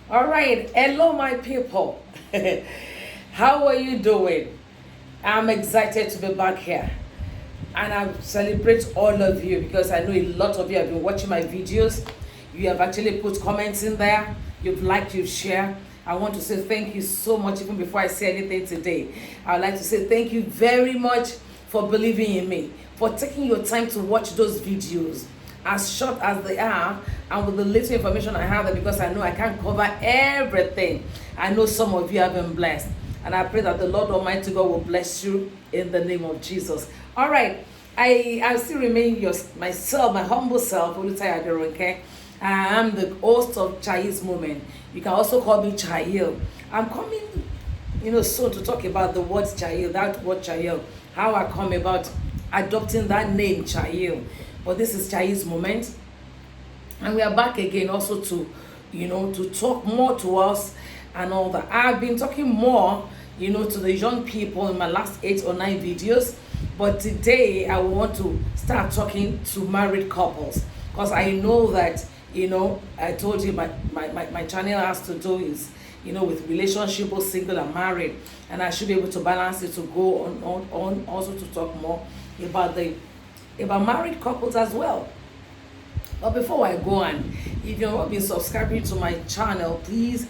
All right, hello, my people. How are you doing? I'm excited to be back here, and I celebrate all of you because I know a lot of you have been watching my videos. You have actually put comments in there. You've liked, you've shared. I want to say thank you so much. Even before I say anything today, I would like to say thank you very much for believing in me, for taking your time to watch those videos, as short as they are, and with the little information I have there, because I know I can't cover everything. I know some of you have been blessed, and I pray that the Lord Almighty God will bless you in the name of Jesus. All right, I still remain myself, my humble self, okay? I am the host of Chayil's Moment. You can also call me Chayil. I'm coming, soon to talk about the word Chayil, that word Chayil, how I come about adopting that name Chayil. But this is Chayil's Moment, and we are back again also to talk more to us and all that. I've been talking more, to the young people in my last 8 or 9 videos, but today I want to start talking to married couples, because I know that, I told you my channel has to do is, with relationship, both single and married, and I should be able to balance it to go on also to talk more about married couples as well. But before I go on, if you've not been subscribing to my channel, please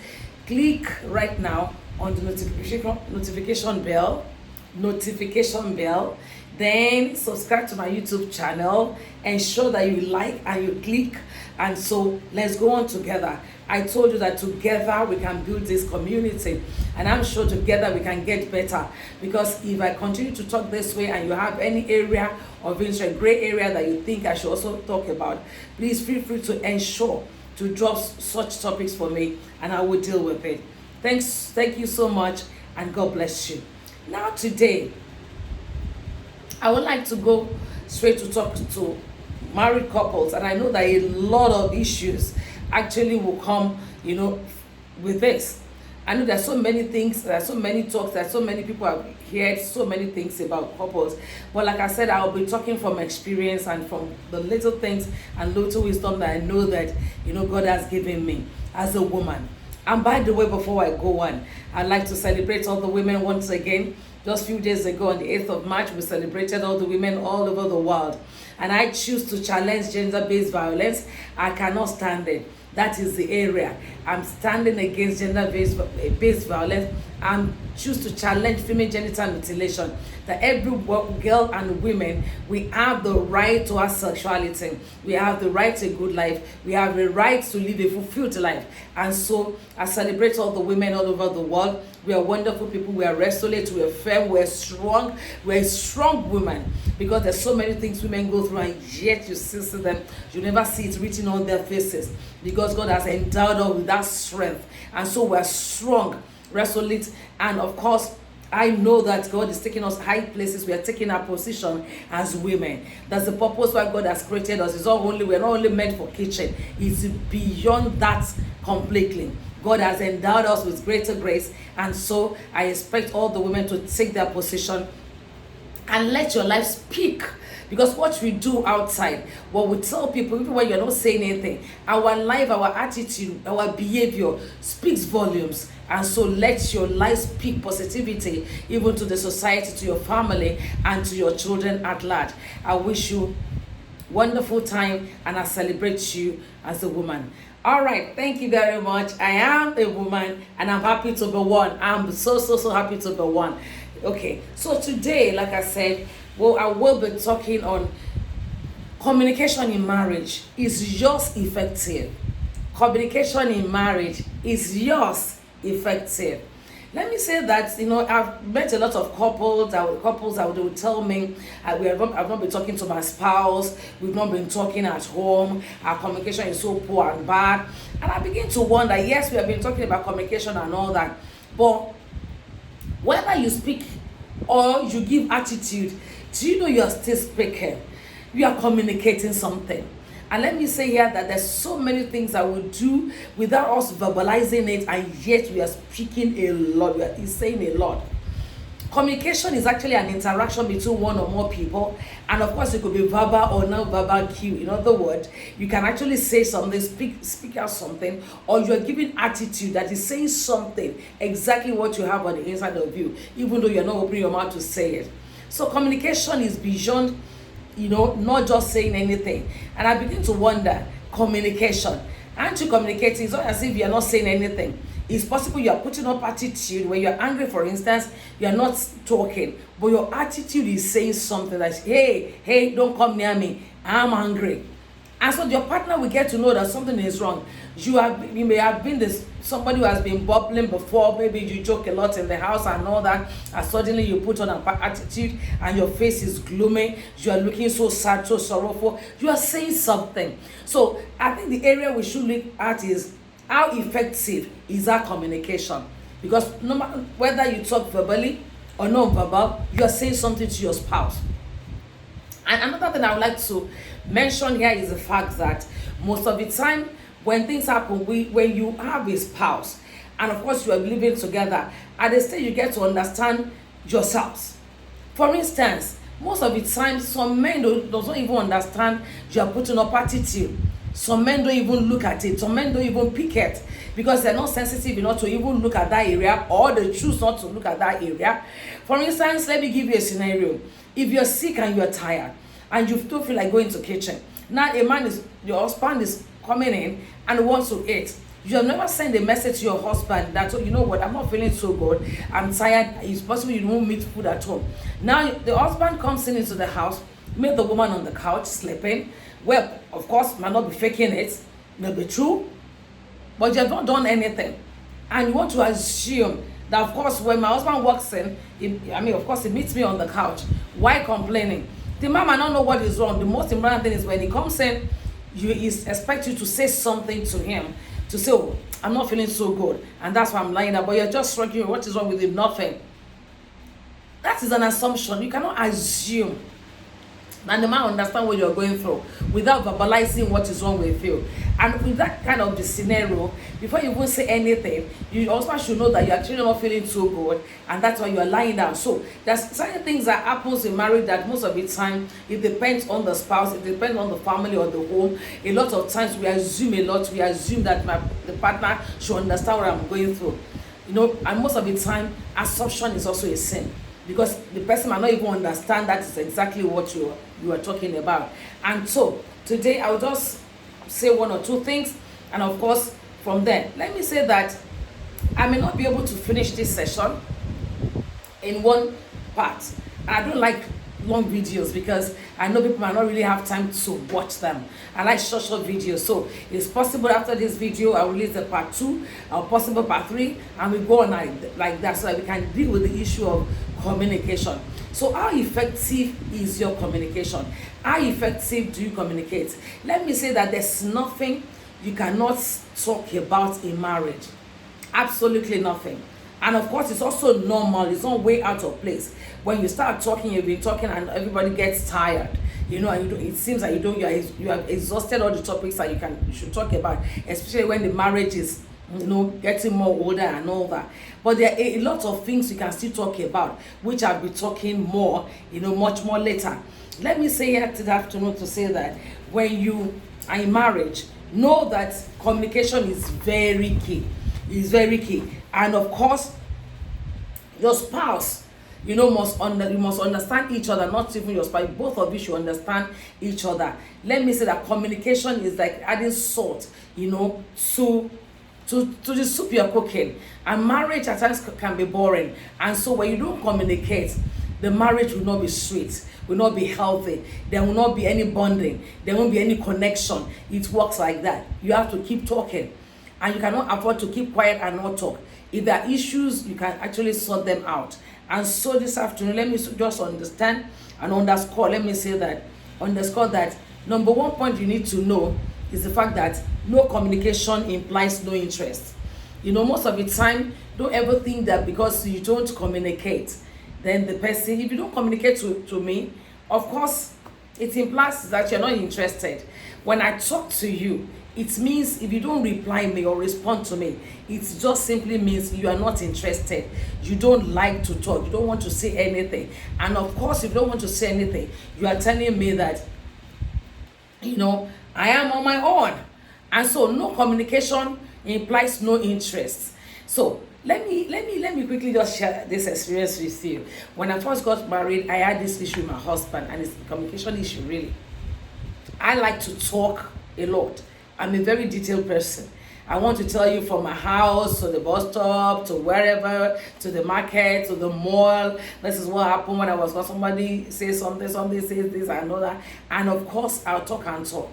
click right now on the notification bell, then subscribe to my YouTube channel, ensure that you like and you click, and so let's go on together. I told you that together we can build this community, and I'm sure together we can get better, because if I continue to talk this way and you have any area of interest, gray area that you think I should also talk about, please feel free to ensure to drop such topics for me, and I will deal with it. Thank you so much, and God bless you. Now today, I would like to go straight to talk to married couples, and I know that a lot of issues actually will come, with this. I know there's so many things, there's so many talks, there's so many people have heard so many things about couples. But like I said, I'll be talking from experience and from the little things and little wisdom that I know that, God has given me as a woman. And by the way, before I go on, I'd like to celebrate all the women once again. Just a few days ago, on the 8th of March, we celebrated all the women all over the world. And I choose to challenge gender-based violence. I cannot stand it. That is the area. I'm standing against gender-based violence. I choose to challenge female genital mutilation. That every girl and women, we have the right to our sexuality. We have the right to a good life. We have the right to live a fulfilled life. And so I celebrate all the women all over the world. We are wonderful people. We are resolute. We are firm. We are strong. We are strong women. Because there's so many things women go through, and yet you see them. You never see it written on their faces. Because God has endowed us with that strength. And so we are strong, resolute, and of course, I know that God is taking us high places. We are taking our position as women. That's the purpose why God has created us. We're not only meant for kitchen. It's beyond that completely. God has endowed us with greater grace, and so I expect all the women to take their position and let your life speak. Because what we do outside, what we tell people, even when you're not saying anything, our life, our attitude, our behavior speaks volumes. And so let your life speak positivity, even to the society, to your family, and to your children at large. I wish you wonderful time, and I celebrate you as a woman. All right, thank you very much. I am a woman, and I'm happy to be one. I'm so happy to be one. Okay, so today, like I said, I will be talking on communication in marriage. Is yours effective? Communication in marriage, is yours effective? Let me say that, I've met a lot of couples that will tell me, I've not been talking to my spouse, we've not been talking at home, our communication is so poor and bad. And I begin to wonder, yes, we have been talking about communication and all that, but whether you speak or you give attitude, do you know you are still speaking? You are communicating something. And let me say here that there's so many things that we do without us verbalizing it, and yet we are speaking a lot. We are saying a lot. Communication is actually an interaction between one or more people, and of course it could be verbal or non-verbal cue. In other words, you can actually say something, speak out something, or you're giving attitude that is saying something exactly what you have on the inside of you, even though you're not opening your mouth to say it. So communication is beyond, not just saying anything. And I begin to wonder, communication, aren't you communicating? It's not as if you're not saying anything. It's possible you are putting up attitude. When you're angry, for instance, you're not talking, but your attitude is saying something like, hey, don't come near me, I'm angry. And so your partner will get to know that something is wrong. You may have been somebody who has been bubbling before. Maybe you joke a lot in the house and all that, and suddenly you put on an attitude and your face is gloomy. You are looking so sad, so sorrowful. You are saying something. So I think the area we should look at is, how effective is our communication? Because no matter whether you talk verbally or non-verbal, you are saying something to your spouse. And another thing I would like to mention here is the fact that most of the time when things happen, when you have a spouse, and of course you are living together, at the stage you get to understand yourselves. For instance, most of the time some men don't even understand you are putting up attitude. Some men don't even look at it. Some men don't even pick it because they're not sensitive enough to even look at that area, or they choose not to look at that area. For instance, let me give you a scenario. If you're sick and you're tired and you don't feel like going to the kitchen, now your husband is coming in and wants to eat. You have never sent a message to your husband that, you know what, I'm not feeling so good, I'm tired, it's possible you won't meet food at home. Now the husband comes into the house, meet the woman on the couch sleeping. Well, of course, might not be faking it, may be true, but you have not done anything. And you want to assume that, of course, when my husband walks in, of course, he meets me on the couch. Why complaining? The man might not know what is wrong. The most important thing is when he comes in, you expect you to say something to him, to say, oh, I'm not feeling so good, and that's why I'm lying there, but you're just struggling. What is wrong with him? Nothing. That is an assumption. You cannot assume. And the man understand what you're going through without verbalizing what is wrong with you. And with that kind of the scenario, before you even say anything, you also should know that you're actually not feeling so good, and that's why you're lying down. So there's certain things that happens in marriage that most of the time it depends on the spouse, it depends on the family or the home. A lot of times we assume that the partner should understand what I'm going through. And most of the time assumption is also a sin, because the person might not even understand that is exactly what you are talking about. And so today I will just say one or two things, and of course from there, let me say that I may not be able to finish this session in one part. I don't like long videos because I know people might not really have time to watch them. I like short videos. So it's possible after this video I'll release the part 2 or possible part 3, and we go on like that, so that we can deal with the issue of communication. So how effective is your communication? How effective do you communicate? Let me say that there's nothing you cannot talk about in marriage. Absolutely nothing. And of course, it's also normal. It's not way out of place. When you start talking, you've been talking and everybody gets tired. And it seems like you have exhausted all the topics that you should talk about, especially when the marriage is getting more older and all that. But there are a lot of things you can still talk about, which I'll be talking more, much more later. Let me say here today afternoon to say that when you are in marriage, know that communication is very key. It's very key. And of course, your spouse, you must understand each other. Not even your spouse, both of you should understand each other. Let me say that communication is like adding salt, to the soup you're cooking. And marriage at times can be boring. And so when you don't communicate, the marriage will not be sweet, will not be healthy. There will not be any bonding. There won't be any connection. It works like that. You have to keep talking. And you cannot afford to keep quiet and not talk. If there are issues, you can actually sort them out. And so this afternoon, let me just understand and underscore. Let me say that, underscore that number one point you need to know is the fact that no communication implies no interest. Most of the time, don't ever think that because you don't communicate, then the person, if you don't communicate to me, of course, it implies that you're not interested. when I talk to you, it means if you don't reply me or respond to me, it just simply means you are not interested. You don't like to talk. You don't want to say anything. And of course, if you don't want to say anything, you are telling me that, I am on my own. And so no communication implies no interest. So let me quickly just share this experience with you. When I first got married, I had this issue with my husband, and it's a communication issue, really. I like to talk a lot. I'm a very detailed person. I want to tell you from my house to the bus stop to wherever, to the market, to the mall. This is what happened when I was, somebody say something, somebody says this, I know that. And of course, I'll talk and talk.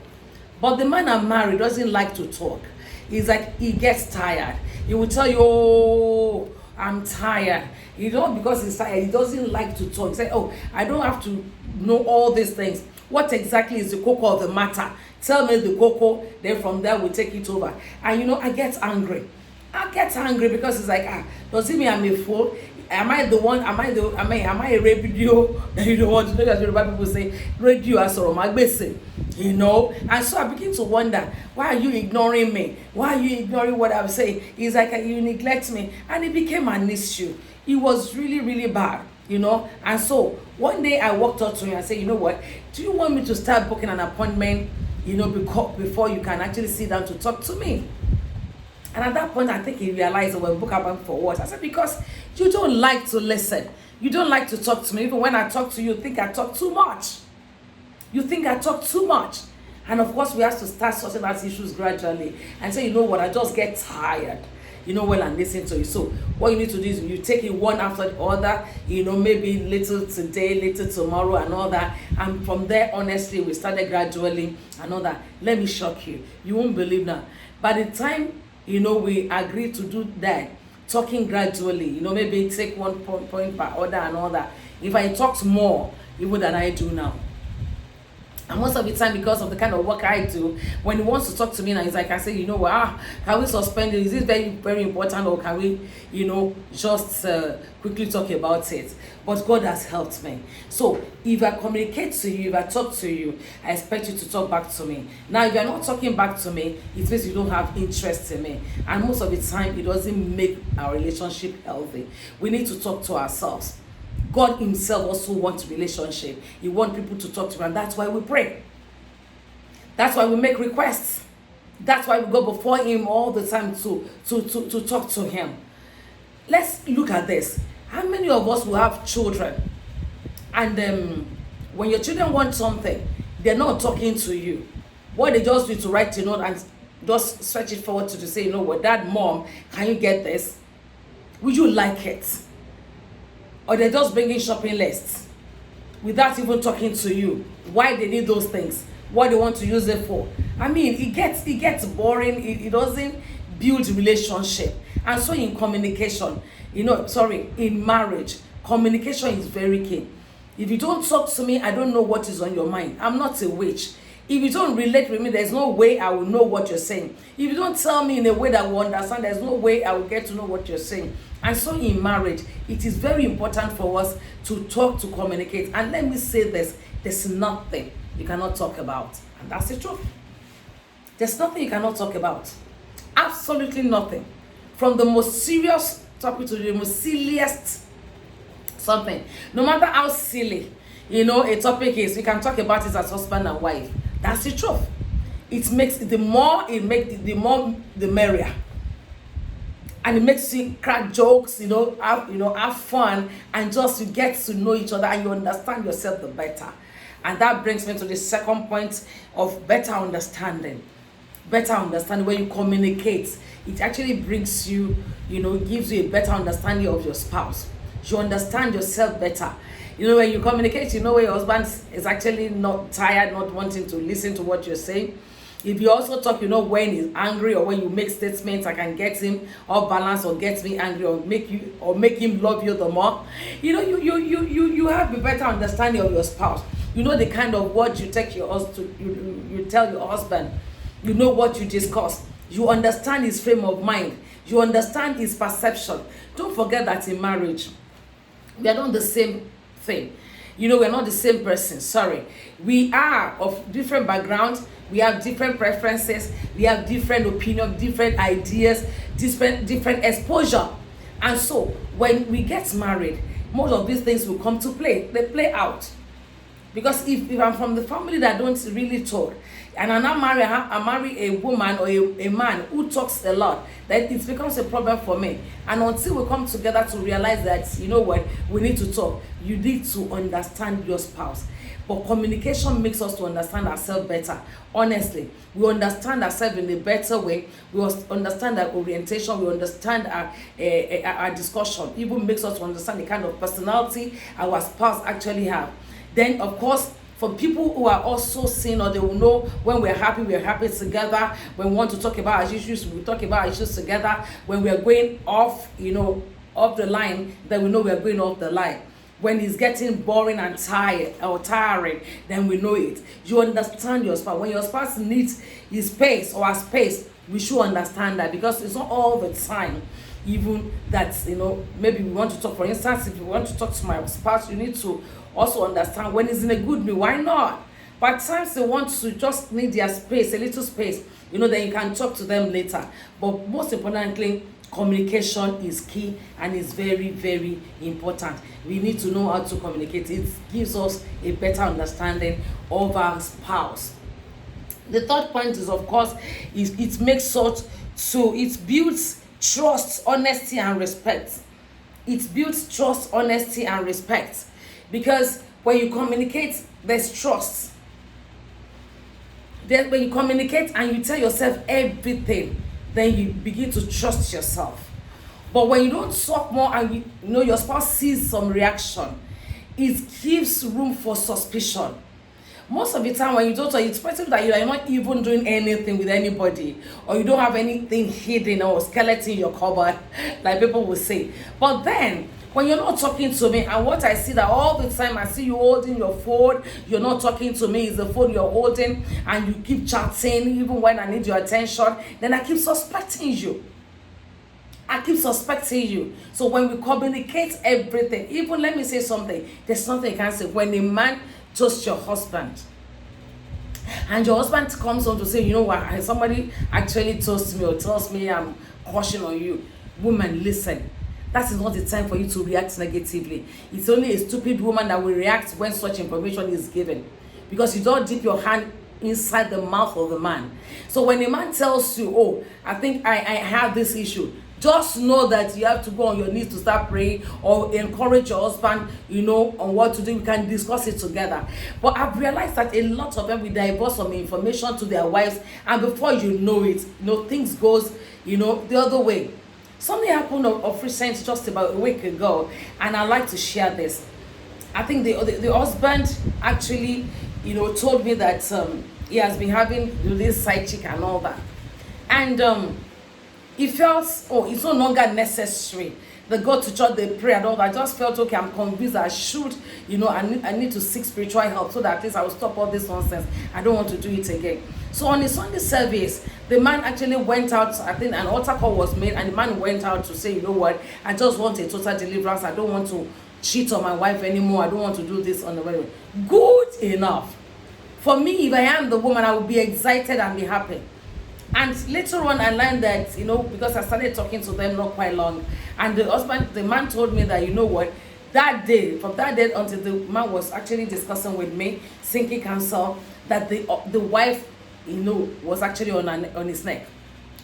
But the man I'm married doesn't like to talk. He's like, he gets tired. He will tell you, oh, I'm tired. Because he's tired, he doesn't like to talk. He say, oh, I don't have to know all these things. What exactly is the cocoa of the matter? Tell me the cocoa, then from there we take it over. And I get angry. I get angry because it's like, does it mean I'm a fool? Am I the one? Am I a radio? What Yoruba people say, radio asoro magbese, And so I begin to wonder, why are you ignoring me? Why are you ignoring what I'm saying? It's like you neglect me, and it became an issue. It was really, really bad, And so one day I walked up to him and said, you know what? Do you want me to start booking an appointment, before you can actually sit down to talk to me? And at that point, I think he realized, well, book appointment for what? I said, because you don't like to listen. You don't like to talk to me. Even when I talk to you, you think I talk too much. You think I talk too much. And of course, we have to start sorting out issues gradually and say, you know what, I just get tired, when I listen to you. So what you need to do is you take it one after the other, maybe little today, little tomorrow and all that. And from there, honestly, we started gradually and all that. Let me shock you. You won't believe that. By the time, we agreed to do that, talking gradually, maybe take one point per order and all that. If I talked more, even than I do now. And most of the time, because of the kind of work I do, when he wants to talk to me now, he's like, I say, can we suspend it? Is this very, very important, or can we, just quickly talk about it? But God has helped me. So if I communicate to you, if I talk to you, I expect you to talk back to me. Now, if you're not talking back to me, it means you don't have interest in me. And most of the time, it doesn't make our relationship healthy. We need to talk to ourselves. God himself also wants relationship. He wants people to talk to him, and that's why we pray. That's why we make requests. That's why we go before him all the time to talk to him. Let's look at this. How many of us will have children, and when your children want something, they're not talking to you? What they just do is to write a note and just stretch it forward to say, Dad, Mom, can you get this? Would you like it? Or they're just bringing shopping lists without even talking to you. Why they need those things, what they want to use it for. I mean, it gets boring. It doesn't build relationship. And so in communication, in marriage, communication is very key. If you don't talk to me, I don't know what is on your mind. I'm not a witch. If you don't relate with me, there's no way I will know what you're saying. If you don't tell me in a way that we understand, there's no way I will get to know what you're saying. And so in marriage, it is very important for us to talk, to communicate. And let me say this, there's nothing you cannot talk about. And that's the truth. There's nothing you cannot talk about. Absolutely nothing. From the most serious topic to the most silliest something. No matter how silly, a topic is, we can talk about it as husband and wife. That's the truth. It makes the more the merrier. And it makes you crack jokes, have fun, and just you get to know each other and you understand yourself the better. And that brings me to the second point of better understanding. Better understanding, when you communicate, it actually brings you, gives you a better understanding of your spouse. You understand yourself better. When you communicate, when your husband is actually not tired, not wanting to listen to what you're saying. If you also talk, when he's angry, or when you make statements, I can get him off balance, or get me angry, or make him love you the more. You have a better understanding of your spouse. You know the kind of words you take your husband, you tell your husband. You know what you discuss. You understand his frame of mind. You understand his perception. Don't forget that in marriage, we are not the same thing. We're not the same person. Sorry. We are of different backgrounds. We have different preferences. We have different opinions, different ideas, different exposure. And so when we get married, most of these things will come to play. They play out. Because if I'm from the family that don't really talk, and I marry a woman or a man who talks a lot, then it becomes a problem for me. And until we come together to realize that, we need to talk, you need to understand your spouse. But communication makes us to understand ourselves better. Honestly, we understand ourselves in a better way. We understand our orientation. We understand our discussion. Even makes us to understand the kind of personality our spouse actually have. Then, of course, for people who are also single, they will know when we're happy together. When we want to talk about our issues, we talk about our issues together. When we're going off, off the line, then we know we're going off the line. When it's getting boring and tiring, then we know it. You understand your spouse. When your spouse needs his space or her space, we should understand that, because it's not all the time. Even that, maybe we want to talk. For instance, if you want to talk to my spouse, you need to also understand when it's in a good mood. Why not? But at times they want to just need their space, a little space. Then you can talk to them later. But most importantly, communication is key and is very, very important. We need to know how to communicate. It gives us a better understanding of our spouse. The third point is, of course, it makes us so it builds trust, honesty, and respect. It builds trust, honesty, and respect. Because when you communicate, there's trust. Then when you communicate and you tell yourself everything, then you begin to trust yourself. But when you don't talk more and your spouse sees some reaction, it gives room for suspicion. Most of the time when you don't talk, it's possible that you are not even doing anything with anybody, or you don't have anything hidden or skeleton in your cupboard, like people will say. But then, when you're not talking to me, and what I see that all the time, I see you holding your phone, you're not talking to me, it's the phone you're holding, and you keep chatting even when I need your attention, then I keep suspecting you. So when we communicate everything, even let me say something, there's something you can't say. When a man toasts your husband, and your husband comes on to say, what, somebody actually toasts me or tells me I'm crushing on you. Woman, listen. That is not the time for you to react negatively. It's only a stupid woman that will react when such information is given, because you don't dip your hand inside the mouth of the man. So when a man tells you, I think I have this issue, just know that you have to go on your knees to start praying, or encourage your husband, on what to do. We can discuss it together. But I've realized that a lot of them will divulge some information to their wives, and before you know it, things goes, the other way. Something happened of recent, just about a week ago, and I'd like to share this. I think the husband actually, told me that he has been having this side chick and all that, and he felt, it's no longer necessary. They go to church, they pray and all that. I just felt, okay, I'm convinced I should, I need to seek spiritual help so that at least I will stop all this nonsense. I don't want to do it again. So on the Sunday service, the man actually went out. I think an altar call was made, and the man went out to say, what, I just want a total deliverance. I don't want to cheat on my wife anymore. I don't want to do this on the way. Good enough. For me, if I am the woman, I will be excited and be happy. And later on, I learned that, because I started talking to them not quite long, and the man told me that, that day, from that day until the man was actually discussing with me, seeking counsel, that the wife, was actually on his neck,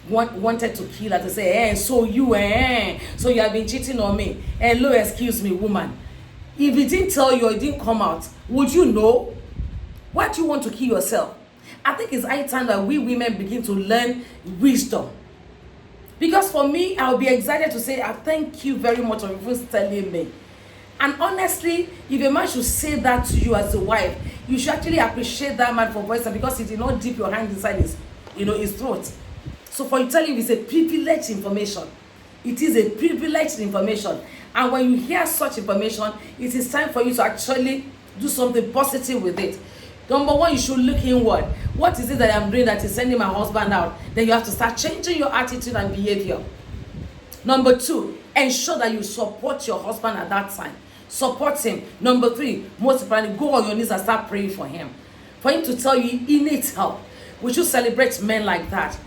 wanted to kill her, to say, so you have been cheating on me. Hello, excuse me, woman. If he didn't tell you or it didn't come out, would you know? Why do you want to kill yourself? I think it's high time that we women begin to learn wisdom. Because for me, I'll be excited to say, I thank you very much for even telling me. And honestly, if a man should say that to you as a wife, you should actually appreciate that man for voice, because he did not dip your hand inside his throat. So for you telling him, it's a privileged information. It is a privileged information. And when you hear such information, it is time for you to actually do something positive with it. Number one, you should look inward. What is it that I'm doing that is sending my husband out? Then you have to start changing your attitude and behavior. Number two, ensure that you support your husband at that time. support him. Number 3, most importantly, go on your knees and start praying for him. For him to tell you he needs help. We should celebrate men like that.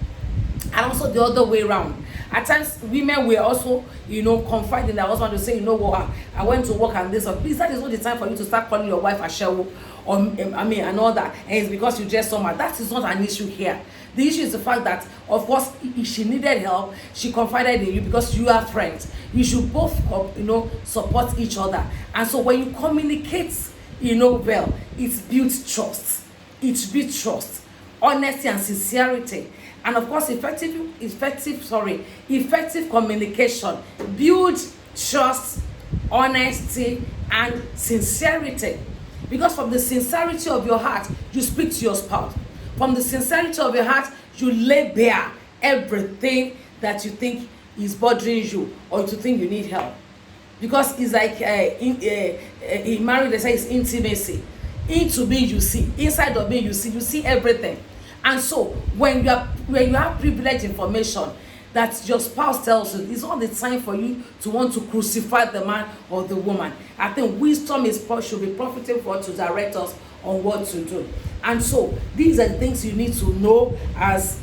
And also the other way around. At times, women will also, confide in their husband to say, what, I went to work and this. Or please, that is not the time for you to start calling your wife a shell or and all that. And it's because you just saw her. That is not an issue here. The issue is the fact that, of course, if she needed help, she confided in you because you are friends. You should both, support each other. And so when you communicate, well, it builds trust. It builds trust, honesty, and sincerity. And of course, effective communication builds trust, honesty, and sincerity. Because from the sincerity of your heart, you speak to your spouse. From the sincerity of your heart, you lay bare everything that you think is bothering you or you think you need help. Because it's like in marriage, they say it's intimacy. Into me, you see. Inside of me, you see everything. And so when you have privileged information that your spouse tells you, it's not the time for you to want to crucify the man or the woman. I think wisdom should be profitable for us to direct us on what to do. And so these are things you need to know as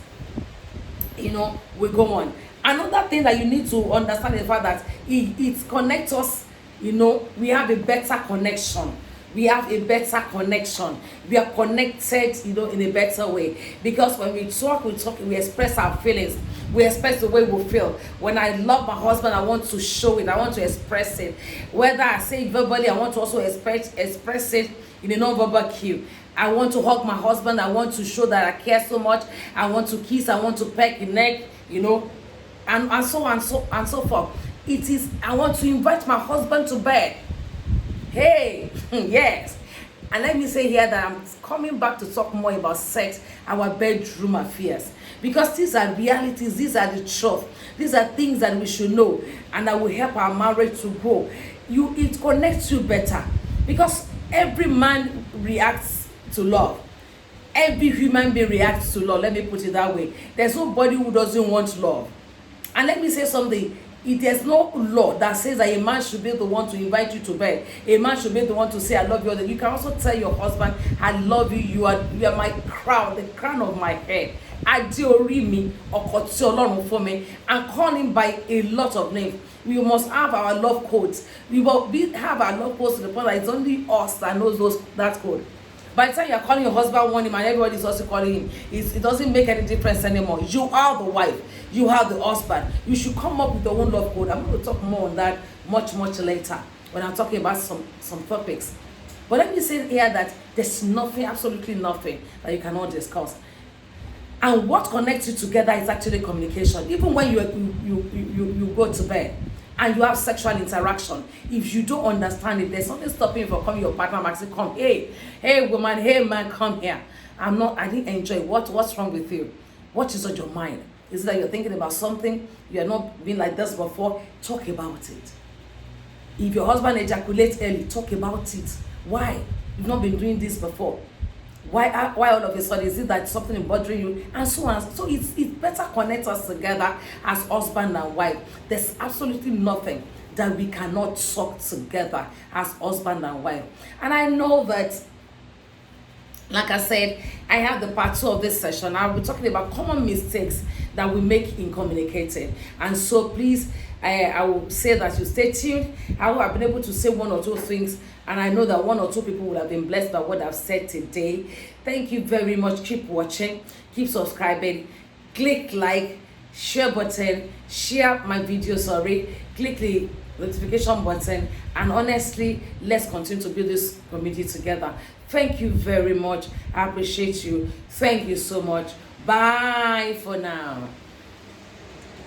we go on. Another thing that you need to understand is the fact that it connects us. We have a better connection. We have a better connection. We are connected, in a better way. Because when we talk, we express our feelings. We express the way we feel. When I love my husband, I want to show it. I want to express it. Whether I say it verbally, I want to also express it in a non-verbal cue. I want to hug my husband. I want to show that I care so much. I want to kiss. I want to peck his neck, and so forth. I want to invite my husband to bed. Hey, yes. And let me say here that I'm coming back to talk more about sex, our bedroom affairs. Because these are realities, these are the truth. These are things that we should know and that will help our marriage to grow. It connects you better. Because every man reacts to love. Every human being reacts to love. Let me put it that way. There's nobody who doesn't want love. And let me say something. There's no law that says that a man should be the one to invite you to bed. A man should be the one to say, I love you. You can also tell your husband, I love you. You are my crown, the crown of my head. Adeorimi okoti Ọlọ́run for me, and call him by a lot of names. We must have our love codes. We will have our love codes to the point that it's only us that knows that code. By the time you're calling your husband one name and everybody's also calling him, it doesn't make any difference anymore. You are the wife. You are the husband. You should come up with your own love code. I'm going to talk more on that much later when I'm talking about some topics. But let me say here that there's nothing, absolutely nothing that you cannot discuss. And what connects you together is actually communication. Even when you go to bed and you have sexual interaction, if you don't understand it, there's something stopping you from coming your partner and saying, come, hey woman, hey man, come here. I didn't enjoy it. What's wrong with you? What is on your mind? Is it that you're thinking about something? You have not been like this before? Talk about it. If your husband ejaculates early, talk about it. Why? You've not been doing this before. Why all of a sudden is it that something is bothering you? And so on. So it's better connect us together as husband and wife. There's absolutely nothing that we cannot talk together as husband and wife. And I know that, like I said, I have the part 2 of this session. I'll be talking about common mistakes that we make in communicating. And so please, I will say that you stay tuned. I will have been able to say one or two things, and I know that one or two people will have been blessed by what I've said today. Thank you very much. Keep watching, keep subscribing, click like, share button, share my video, click the notification button, and honestly, let's continue to build this community together. Thank you very much. I appreciate you. Thank you so much. Bye for now.